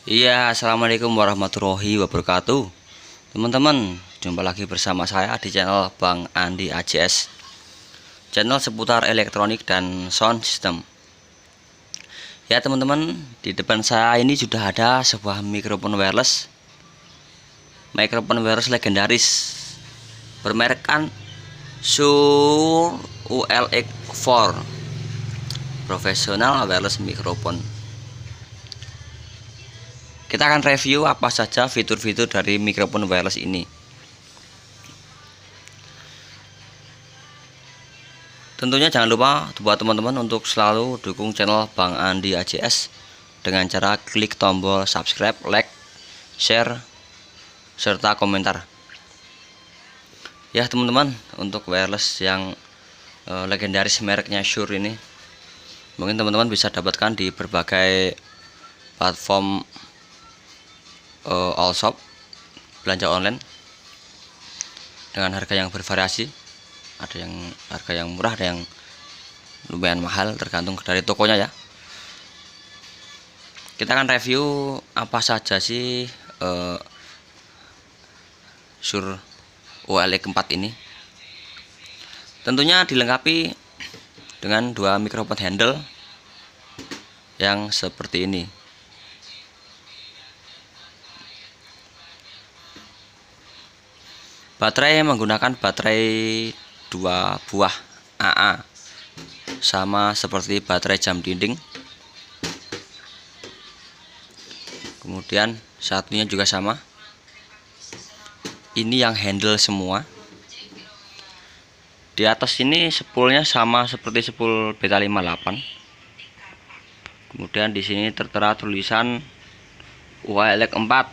Iya, assalamualaikum warahmatullahi wabarakatuh. Teman-teman, jumpa lagi bersama saya di channel Bang Andi AJS, channel seputar elektronik dan sound system. Ya teman-teman, di depan saya ini sudah ada sebuah mikrofon wireless legendaris bermerekkan Shure ULX4 Professional Wireless Microphone. Kita akan review apa saja fitur-fitur dari mikrofon wireless ini. Tentunya jangan lupa buat teman-teman untuk selalu dukung channel Bang Andi AJS dengan cara klik tombol subscribe, like, share, serta komentar. Ya teman-teman, untuk wireless yang legendaris mereknya Shure ini, mungkin teman-teman bisa dapatkan di berbagai platform all shop, belanja online dengan harga yang bervariasi. Ada yang harga yang murah, ada yang lumayan mahal, tergantung dari tokonya ya. Kita akan review apa saja sih Shure ULX4 ini. Tentunya dilengkapi dengan dua mikrofon handle yang seperti ini. Baterai menggunakan baterai 2 buah AA, sama seperti baterai jam dinding. Kemudian satunya juga sama. Ini yang handle semua. Di atas ini spoolnya sama seperti spool beta 58. Kemudian di sini tertera tulisan ULX4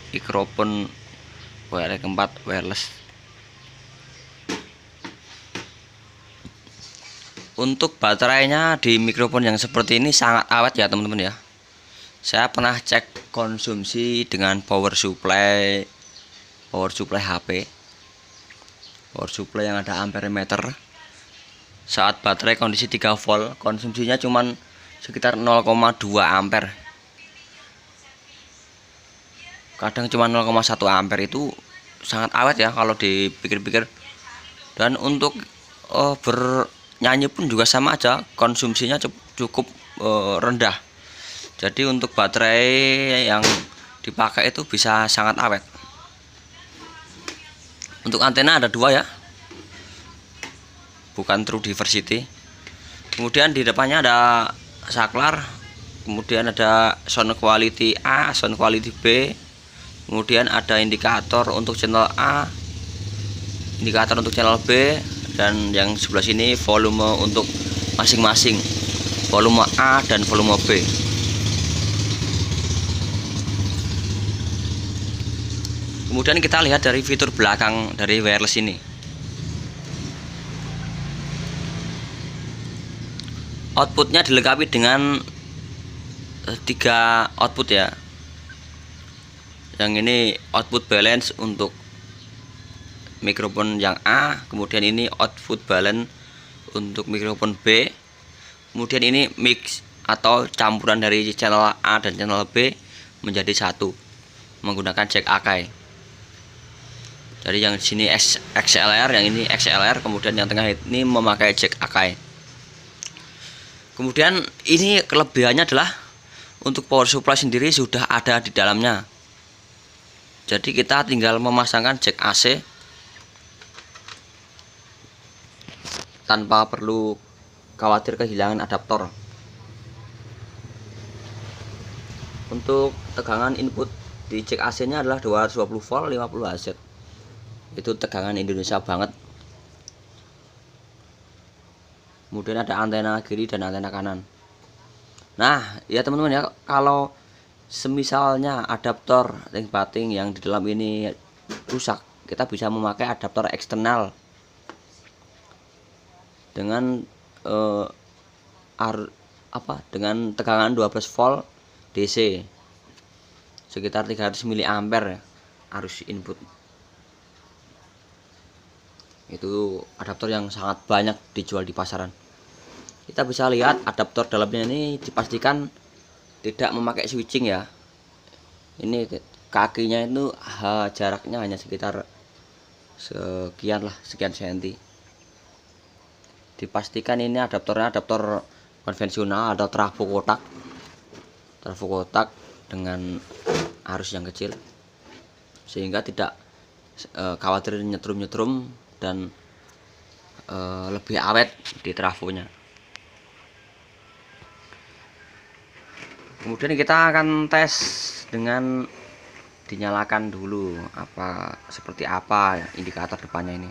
mikrofon ULX4 wireless. Untuk baterainya di mikrofon yang seperti ini sangat awet ya teman-teman ya. Saya pernah cek konsumsi dengan power supply HP, power supply yang ada ampere meter. Saat baterai kondisi 3 volt, konsumsinya cuman sekitar 0,2 ampere. Kadang cuma 0,1 ampere, itu sangat awet ya kalau dipikir-pikir. Dan untuk bernyanyi pun juga sama aja, konsumsinya cukup rendah. Jadi untuk baterai yang dipakai itu bisa sangat awet. Untuk antena ada dua ya, bukan True Diversity. Kemudian di depannya ada saklar, kemudian ada sound quality A, sound quality B. Kemudian ada indikator untuk channel A, indikator untuk channel B, dan yang sebelah sini volume untuk masing-masing, volume A dan volume B. Kemudian kita lihat dari fitur belakang dari wireless ini. Outputnya dilengkapi dengan 3 output ya. Yang ini output balance untuk mikrofon yang A, kemudian ini output balance untuk mikrofon B, kemudian ini mix atau campuran dari channel A dan channel B menjadi satu menggunakan jack Akai. Jadi yang sini XLR, yang ini XLR, kemudian yang tengah ini memakai jack Akai. Kemudian ini kelebihannya adalah untuk power supply sendiri sudah ada di dalamnya. Jadi kita tinggal memasangkan jack AC tanpa perlu khawatir kehilangan adaptor. Untuk tegangan input di jack AC nya adalah 220 volt 50 Hz. Itu tegangan Indonesia banget. Kemudian ada antena kiri dan antena kanan. Nah ya teman-teman ya, kalau semisalnya adaptor ring bating yang di dalam ini rusak, kita bisa memakai adaptor eksternal dengan dengan tegangan 12 volt DC sekitar 300 mA arus input. Itu adaptor yang sangat banyak dijual di pasaran. Kita bisa lihat adaptor dalamnya ini dipastikan tidak memakai switching ya. Ini kakinya itu jaraknya hanya sekitar sekian senti. Dipastikan ini adaptornya adaptor konvensional atau trafo kotak dengan arus yang kecil, sehingga tidak khawatir nyetrum dan lebih awet di trafonya. Kemudian kita akan tes dengan dinyalakan dulu seperti apa indikator depannya ini.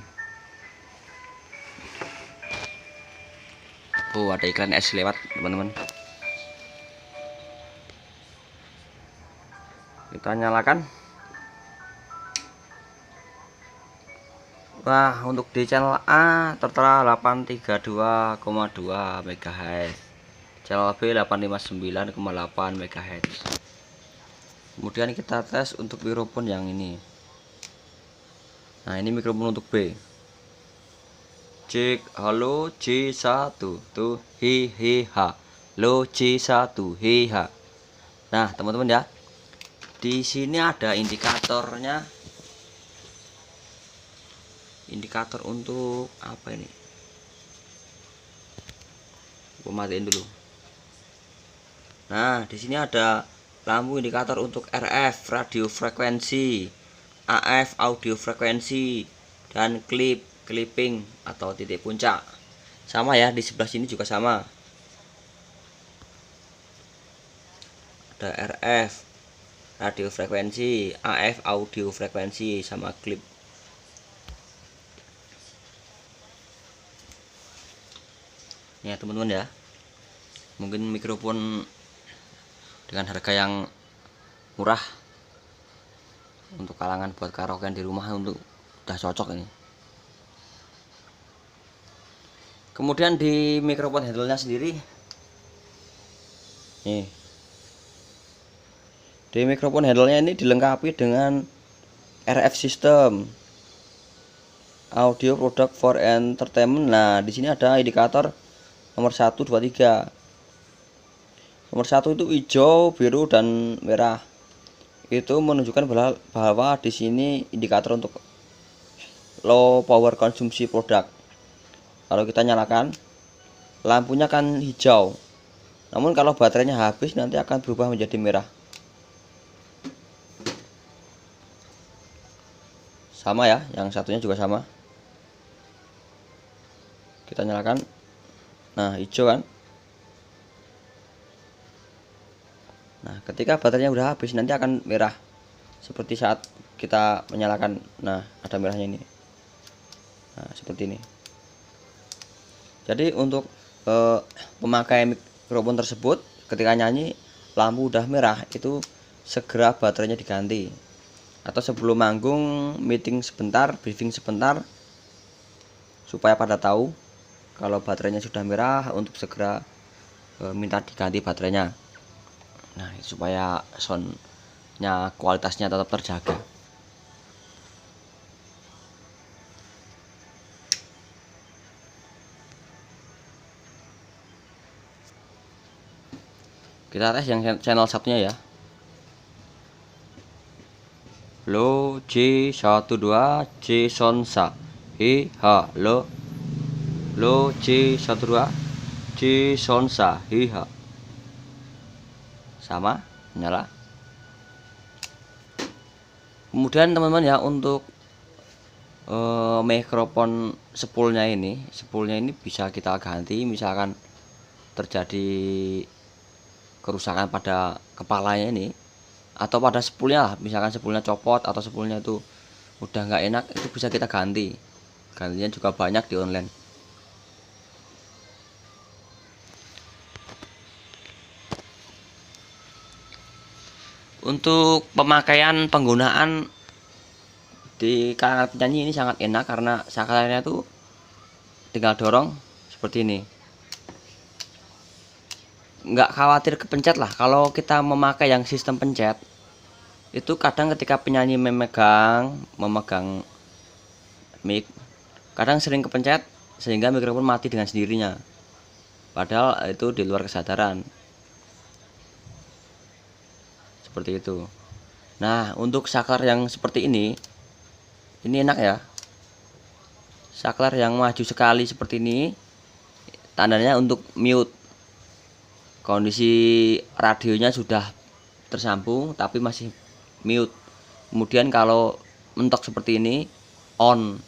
Oh, ada iklan es lewat, teman-teman. Kita nyalakan. Wah, untuk di channel A tertera 832,2 MHz, channel B 859,8 MHz. Kemudian kita tes untuk mikrofon yang ini. Nah, ini mikrofon untuk B. Cek, halo C1 tuh, ha. Halo C1 ha. Nah, teman-teman ya, di sini ada indikatornya. Indikator untuk apa ini? Gua matiin dulu. Nah, di sini ada lampu indikator untuk RF radio frekuensi, AF audio frekuensi, dan clipping atau titik puncak. Sama ya, di sebelah sini juga sama. Ada RF radio frekuensi, AF audio frekuensi, sama clip. Ya teman-teman ya, mungkin mikrofon dengan harga yang murah untuk kalangan buat karaokean di rumah udah cocok ini. Kemudian di mikrofon handle-nya sendiri nih, di mikrofon handle-nya ini dilengkapi dengan RF system, audio product for entertainment. Nah, di sini ada indikator nomor 1, 2, 3. Nomor 1 itu hijau, biru, dan merah. Itu menunjukkan bahwa di sini indikator untuk low power konsumsi produk. Kalau kita nyalakan, lampunya kan hijau. Namun kalau baterainya habis nanti akan berubah menjadi merah. Sama ya, yang satunya juga sama. Kita nyalakan. Nah, hijau kan. Nah, ketika baterainya udah habis nanti akan merah. Seperti saat kita menyalakan. Nah, ada merahnya ini. Nah, seperti ini. Jadi untuk pemakai mikrofon tersebut, ketika nyanyi lampu udah merah, itu segera baterainya diganti. Atau sebelum manggung, meeting sebentar, briefing sebentar, supaya pada tahu kalau baterainya sudah merah, untuk segera minta diganti baterainya. Nah, supaya soundnya kualitasnya tetap terjaga. Kita tes yang channel satunya ya. Lo C12 C sonsa ha lo C12 C sonsa ha. Sama, nyala. Kemudian teman-teman ya, untuk mikrofon spoolnya ini bisa kita ganti misalkan terjadi kerusakan pada kepalanya ini, atau pada spoolnya lah, misalkan spoolnya copot atau spoolnya itu udah nggak enak, itu bisa kita ganti. Gantinya juga banyak di online. Untuk pemakaian penggunaan di kalangan penyanyi ini sangat enak, karena sakarnya tuh tinggal dorong seperti ini, nggak khawatir kepencet lah. Kalau kita memakai yang sistem pencet, itu kadang ketika penyanyi memegang mic, kadang sering kepencet sehingga mikrofon mati dengan sendirinya. padahal itu di luar kesadaran. Seperti itu. Nah, untuk saklar yang seperti ini enak ya. Saklar yang maju sekali seperti ini tandanya untuk mute. Kondisi radionya sudah tersambung tapi masih mute. Kemudian kalau mentok seperti ini on.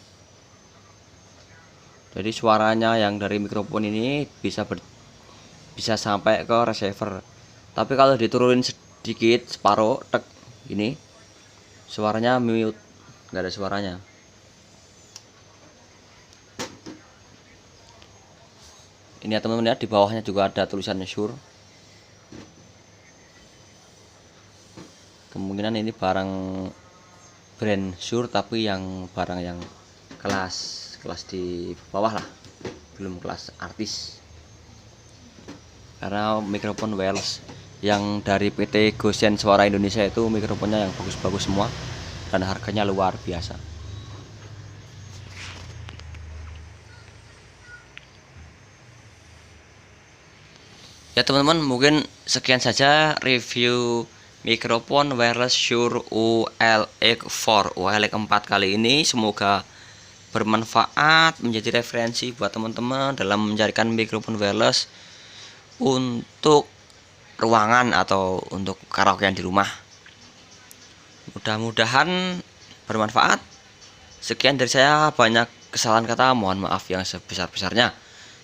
Jadi suaranya yang dari mikrofon ini bisa sampai ke receiver. Tapi kalau diturunin sedikit separuh tek ini suaranya mute, nggak ada suaranya. Ini ya teman-teman ya, di bawahnya juga ada tulisan Shure. Kemungkinan ini barang brand Shure tapi yang barang yang kelas di bawah lah, belum kelas artis. Karena mikrofon wireless yang dari PT Gosen Suara Indonesia itu mikrofonnya yang bagus-bagus semua dan harganya luar biasa. Ya teman-teman, mungkin sekian saja review mikrofon wireless Shure ULX4 kali ini. Semoga bermanfaat, menjadi referensi buat teman-teman dalam mencarikan mikrofon wireless untuk ruangan atau untuk karaokean di rumah. Mudah-mudahan bermanfaat. Sekian dari saya, banyak kesalahan kata mohon maaf yang sebesar-besarnya.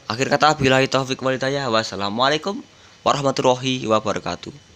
Akhir kata billahi taufik wal hidayah. Wassalamualaikum warahmatullahi wabarakatuh.